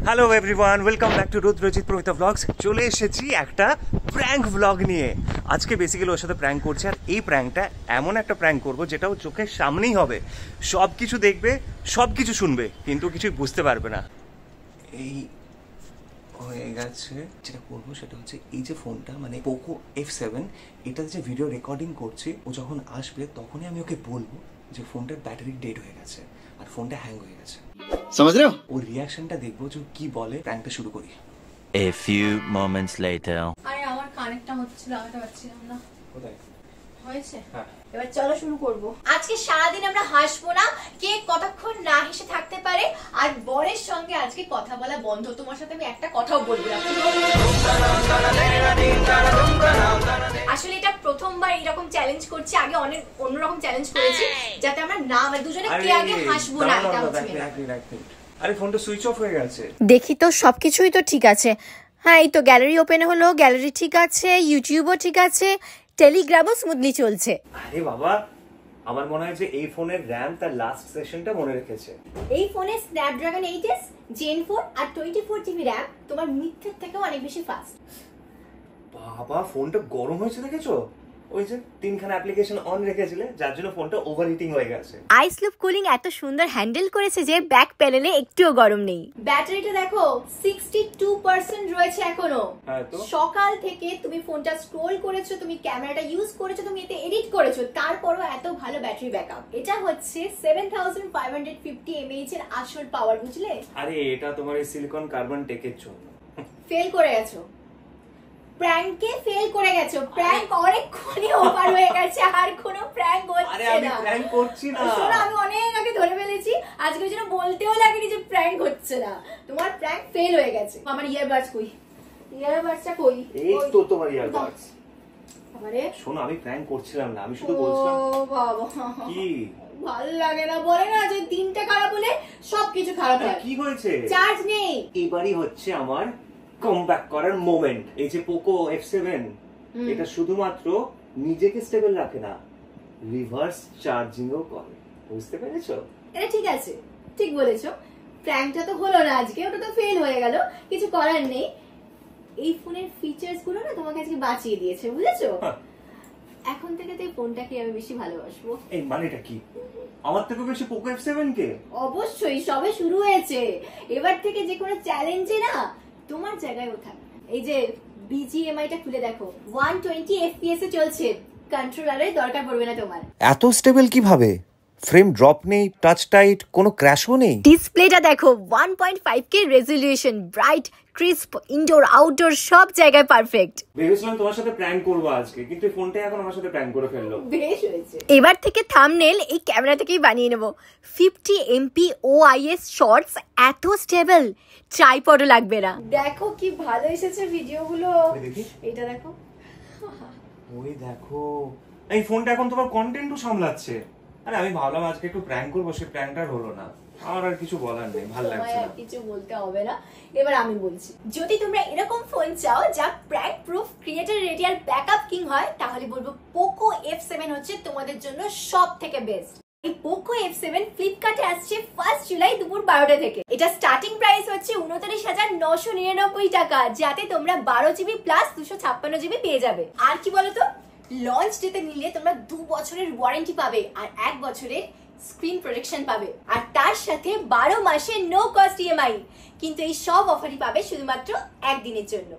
Hello everyone, welcome back to Rudrajit Pramita blogs. চলে এসেছি একটা প্র্যাঙ্ক ব্লগ নিয়ে। আজকে বেসিক্যালি ওর সাথে প্র্যাঙ্ক করছি, আর এই প্র্যাঙ্কটা এমন একটা প্র্যাঙ্ক করবো যেটা ওর চোখের সামনেই হবে। সব কিছু দেখবে, সব কিছু শুনবে, কিন্তু কিছুই বুঝতে পারবে না। এই হয়ে গেছে, যেটা করবো সেটা হচ্ছে এই যে ফোনটা, মানে পোকো F7, এটা যে ভিডিও রেকর্ডিং করছি, ও যখন আসবে তখনই আমি ওকে বলবো যে ফোনটার ব্যাটারি ডেড হয়ে গেছে আর ফোনটা হ্যাং হয়ে গেছে। समझ रहे हो? ওর রিঅ্যাকশনটা দেখবো যে কি বলে। প্র্যাঙ্কটা শুরু করি। A few moments later. আরে আমার কানেক্টটা হচ্ছিল, লাগাতে পারছিলাম না। কোথায় হয়েছে? হ্যাঁ। এবার চলো শুরু করব। আজকে সারাদিন আমরা হাসবো না, কে কতক্ষণ না হেসে থাকতে পারে। আর বরের সঙ্গে আজকে কথা বলা বন্ধ। তোমার সাথে আমি একটা কথাও বলবো না। আসলে এটা প্রথমবার এরকম চ্যালেঞ্জ করছি, আগে অনেক অন্যরকম চ্যালেঞ্জ করেছি, যাতে আমরা না দুজনে কে আগে হাসবো না। এটা হচ্ছে আরে ফোনটা সুইচ অফ হয়ে গেছে। দেখি তো সবকিছুই তো ঠিক আছে। হ্যাঁ, এই তো গ্যালারি ওপেন হলো, গ্যালারি ঠিক আছে, ইউটিউবও ঠিক আছে, টেলিগ্রামও স্মুথলি চলছে। আরে বাবা, আমার মনে হয় যে এই ফোনের র্যাম তার লাস্ট সেশনটা মনে রেখেছে। এই ফোনে স্ন্যাপড্রাগন 8s Gen 4 আর 24 GB RAM তোমার মিথ্যের থেকেও অনেক বেশি ফাস্ট। বাবা, ফোনটা গরম হয়েছে দেখেছো? ওই যে তিনখানা অ্যাপ্লিকেশন অন রেখেছিলে, যার জন্য ফোনটা ওভারহিটিং হয়ে গেছে। আইস লুপ কুলিং এত সুন্দর হ্যান্ডেল করেছে যে ব্যাক প্যানেলে একটুও গরম নেই। ব্যাটারিটা দেখো 62% রয়েছে এখনো। হ্যাঁ তো, সকাল থেকে তুমি ফোনটা স্ক্রোল করেছো, তুমি ক্যামেরাটা ইউজ করেছো, তুমি এতে এডিট করেছো, তারপরও এত ভালো ব্যাটারি ব্যাকআপ। এটা হচ্ছে 7550 mAh এর আসল পাওয়ার, বুঝলে? আরে এটা তোমার এই সিলিকন কার্বন টেকের জন্য। ফেল করে গেছো, প্র্যাঙ্কে ফেল করে গেছো। প্র্যাঙ্ক অনেকক্ষণই ওভার হয়ে গেছে, আর কোনো প্র্যাঙ্ক হচ্ছে না। আরে আমি প্র্যাঙ্ক করছি না। শোনো, আমি অনেক আগে ধরে ফেলেছি, আজকে ওই জন্য বলতেও লাগেনি যে প্র্যাঙ্ক হচ্ছে না। তোমার প্র্যাঙ্ক ফেল হয়ে গেছে। আমার ইয়ারবাডস কই? ইয়ারবাডসটা কই? এই তো তোমার ইয়ারবাডস। আরে শোনো, আমি প্র্যাঙ্ক করছিলাম না, আমি শুধু বলছিলাম। ও বাবা, কি ভালো লাগে না, বলে না যে দিনটা খারাপ হলে সবকিছু খারাপ হয়। কি হয়েছে? চার্জ নেই। এবারই হচ্ছে আমার কামব্যাক করার মোমেন্ট। এই যে পোকো F7, এটা শুধুমাত্র নিজেকে স্টেবল রাখে না, রিভার্স চার্জিংও করে। বুঝতে পেরেছো? এটা ঠিক আছে, ঠিক বলেছো। প্র্যাঙ্কটা তো হলো না আজকে, ওটা তো ফেল হয়ে গেল, কিছু করার নেই। এই ফোনের ফিচার্স গুলো না তোমাকে আজকে বাঁচিয়ে দিয়েছে, বুঝেছো? এখন থেকে তো এই ফোনটাকে আমি বেশি ভালোবাসবো। এই মানেটা কি? আমার থেকে বেশি পোকো F7 কে? অবশ্যই, সবে শুরু হয়েছে। এবার থেকে যে কোনো চ্যালেঞ্জে না তোমার জায়গায় ও থাকবে। এই যে BGMI টা খুলে দেখো, 120 FPS এ চলছে। কন্ট্রোলারের দরকার পড়বে না তোমার। এত স্টেবল কিভাবে? ফ্রেম ড্রপ নেই, টাচ টাইট, কোনো ক্র্যাশও নেই। ডিসপ্লেটা দেখো, 1.5K resolution, bright, crisp, indoor outdoor সব জায়গায় পারফেক্ট। ভেবেছিলাম তোমার সাথে প্র্যাঙ্ক করবো আজকে, কিন্তু এই ফোনটা এখন আমার সাথে প্র্যাঙ্ক করে ফেললো। বেশ হয়েছে। এবার থেকে থাম্বনেল এই ক্যামেরা থেকেই বানিয়ে নেব। 50 MP OIS শর্টস, এত স্টেবল, ট্রাইপডও লাগবে না। দেখো কি ভালো এসেছে ভিডিওগুলো। দেখি। এটা দেখো, ওই দেখো, এই ফোনটা এখন তোমার কন্টেন্টও সামলাচ্ছে। আরে আমি ভাবলাম আজকে একটু প্র্যাঙ্ক করবো, সে প্র্যাঙ্কটা হলো না। আমার আর কিছু বলার নেই, ভালো লাগছে না। কিছু বলতে হবে না, এবার আমি বলছি। যদি তোমরা এরকম ফোন চাও যা প্র্যাঙ্ক প্রুফ, ক্রিয়েটর রেডি আর ব্যাকআপ কিং হয়, তাহলে বলবো পোকো F7 হচ্ছে তোমাদের জন্য সব থেকে বেস্ট। এই পোকো F7 ফ্লিপকার্টে আসছে 1 জুলাই দুপুর 12টা থেকে। এটা স্টার্টিং প্রাইস হচ্ছে 29,999 টাকা, যাতে তোমরা 12GB প্লাস 256GB পেয়ে যাবে। আর কি বলতো, লঞ্চ ডেতে নিলে তোমরা 2 বছরের ওয়ারেন্টি পাবে আর 1 বছরের স্ক্রিন প্রোটেকশন পাবে, আর তার সাথে 12 মাসের নো কস্ট EMI। কিন্তু এই সব অফারই পাবে শুধুমাত্র একদিনের জন্য।